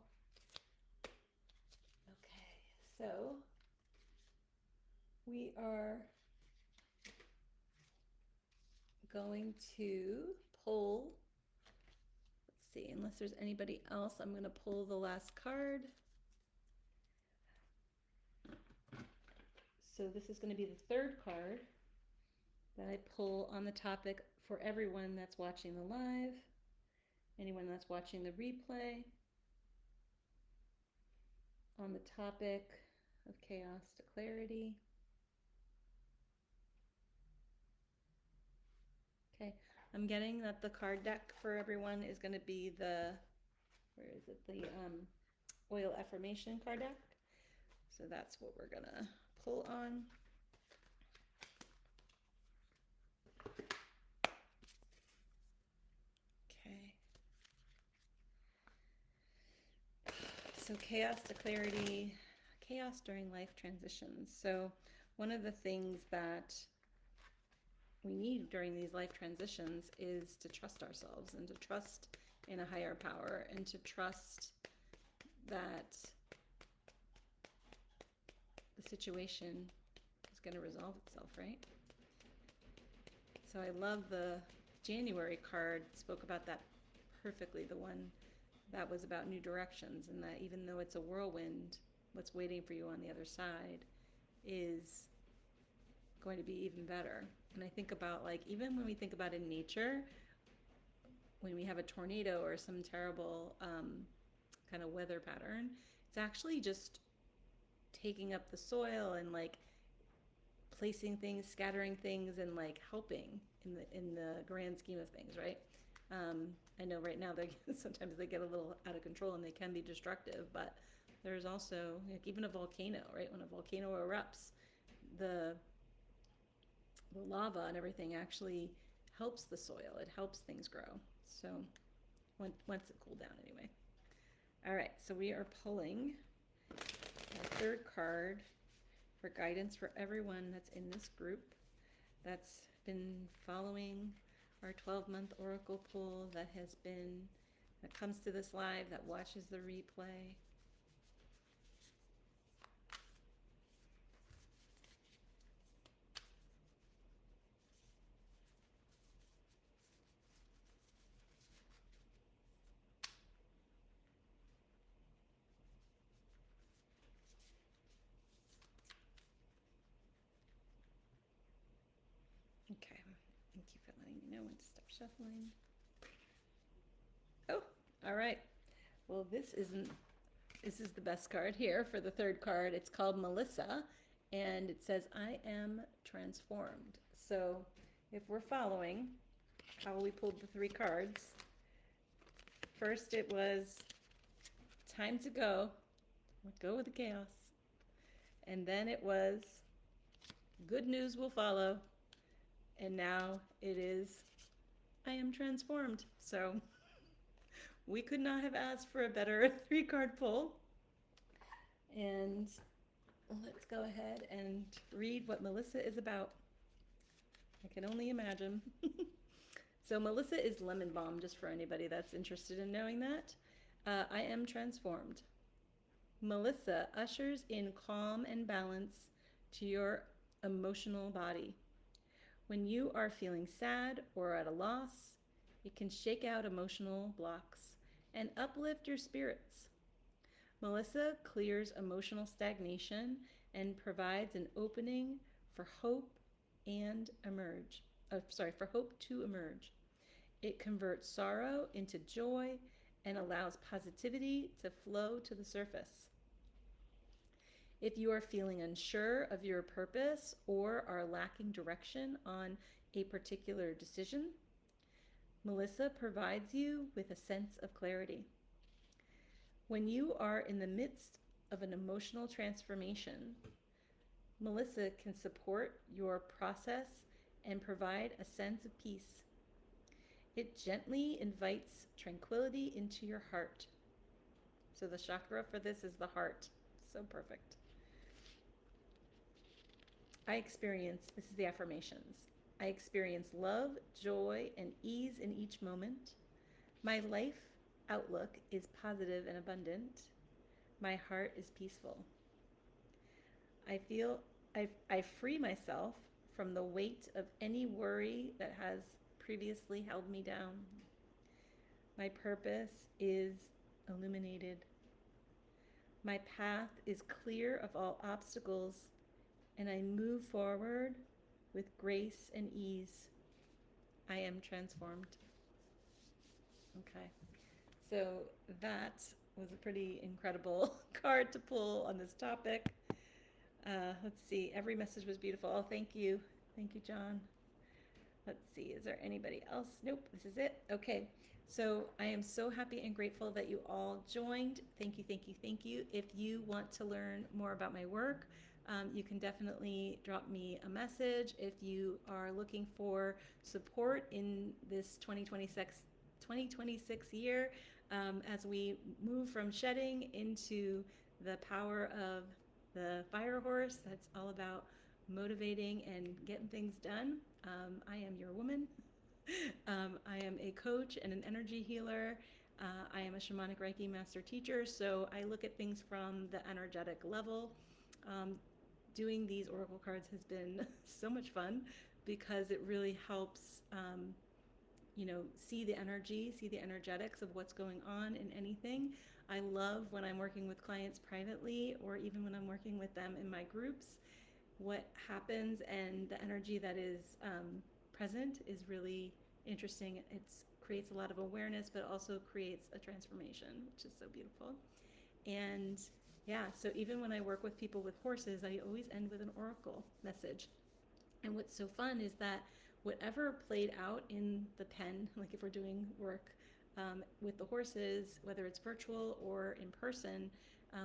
Okay, so we are going to pull, let's see, unless there's anybody else, I'm going to pull the last card. So this is going to be the third card that I pull on the topic for everyone that's watching the live, anyone that's watching the replay, on the topic of chaos to clarity. Okay, I'm getting that the card deck for everyone is going to be the, where is it, the oil affirmation card deck. So that's what we're going to pull on. Okay. So chaos to clarity, chaos during life transitions. So one of the things that we need during these life transitions is to trust ourselves and to trust in a higher power and to trust that the situation is going to resolve itself, right? So I love the January card, spoke about that perfectly, the one that was about new directions, and that even though it's a whirlwind, what's waiting for you on the other side is going to be even better. And I think about, like, even when we think about in nature, when we have a tornado or some terrible kind of weather pattern, it's actually just taking up the soil and like placing things, scattering things, and like helping in the grand scheme of things, right? I know right now they sometimes they get a little out of control and they can be destructive, but there's also like even a volcano, right? When a volcano erupts, the the lava and everything actually helps the soil. It helps things grow. So once it cooled down, anyway. All right, so we are pulling our third card for guidance for everyone that's in this group that's been following our 12-month oracle pull, that comes to this live, that watches the replay. Okay, thank you for letting me know when to stop shuffling. Oh, all right. Well, this is the best card here for the third card. It's called Melissa, and it says, I am transformed. So if we're following how we pulled the three cards, first it was time to go, let go of the chaos. And then it was good news will follow. And now it is, I am transformed. So we could not have asked for a better three-card pull. And let's go ahead and read what Melissa is about. I can only imagine. So Melissa is lemon balm, just for anybody that's interested in knowing that. I am transformed. Melissa ushers in calm and balance to your emotional body. When you are feeling sad or at a loss, it can shake out emotional blocks and uplift your spirits. Melissa clears emotional stagnation and provides an opening for hope for hope to emerge. It converts sorrow into joy and allows positivity to flow to the surface. If you are feeling unsure of your purpose or are lacking direction on a particular decision, Melissa provides you with a sense of clarity. When you are in the midst of an emotional transformation, Melissa can support your process and provide a sense of peace. It gently invites tranquility into your heart. So the chakra for this is the heart. So perfect. This is the affirmations. I experience love, joy, and ease in each moment. My life outlook is positive and abundant. My heart is peaceful. I free myself from the weight of any worry that has previously held me down. My purpose is illuminated. My path is clear of all obstacles, and I move forward with grace and ease. I am transformed. Okay, so that was a pretty incredible card to pull on this topic. Let's see, every message was beautiful. Oh, thank you. Thank you, John. Let's see, is there anybody else? Nope, this is it. Okay, so I am so happy and grateful that you all joined. Thank you, thank you, thank you. If you want to learn more about my work, you can definitely drop me a message. If you are looking for support in this 2026 year, as we move from shedding into the power of the fire horse, that's all about motivating and getting things done. I am your woman. I am a coach and an energy healer. I am a shamanic Reiki master teacher, so I look at things from the energetic level. Doing these oracle cards has been so much fun because it really helps see the energy, see the energetics of what's going on in anything. I love when I'm working with clients privately or even when I'm working with them in my groups. what happens and the energy that is present is really interesting. It creates a lot of awareness, but also creates a transformation, which is so beautiful. And yeah, so even when I work with people with horses, I always end with an oracle message. And what's so fun is that whatever played out in the pen, like if we're doing work with the horses, whether it's virtual or in person,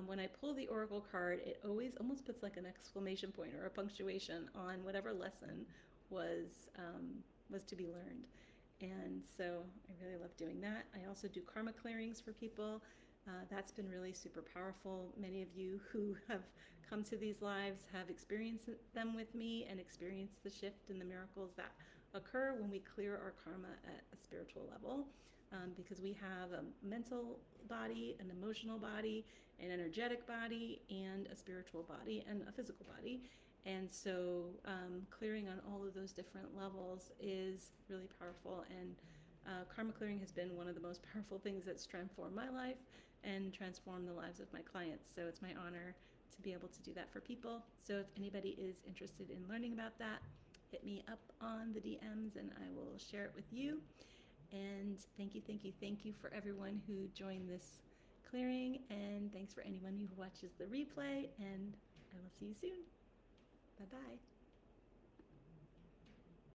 when I pull the oracle card, it always almost puts like an exclamation point or a punctuation on whatever lesson was to be learned. And so I really love doing that. I also do karma clearings for people. That's been really super powerful. Many of you who have come to these lives have experienced them with me and experienced the shift and the miracles that occur when we clear our karma at a spiritual level. Because we have a mental body, an emotional body, an energetic body, and a spiritual body, and a physical body. And so clearing on all of those different levels is really powerful. And karma clearing has been one of the most powerful things that's transformed my life and transformed the lives of my clients. So it's my honor to be able to do that for people. So if anybody is interested in learning about that, hit me up on the DMs and I will share it with you. And thank you for everyone who joined this clearing. And thanks for anyone who watches the replay. And I will see you soon. Bye-bye.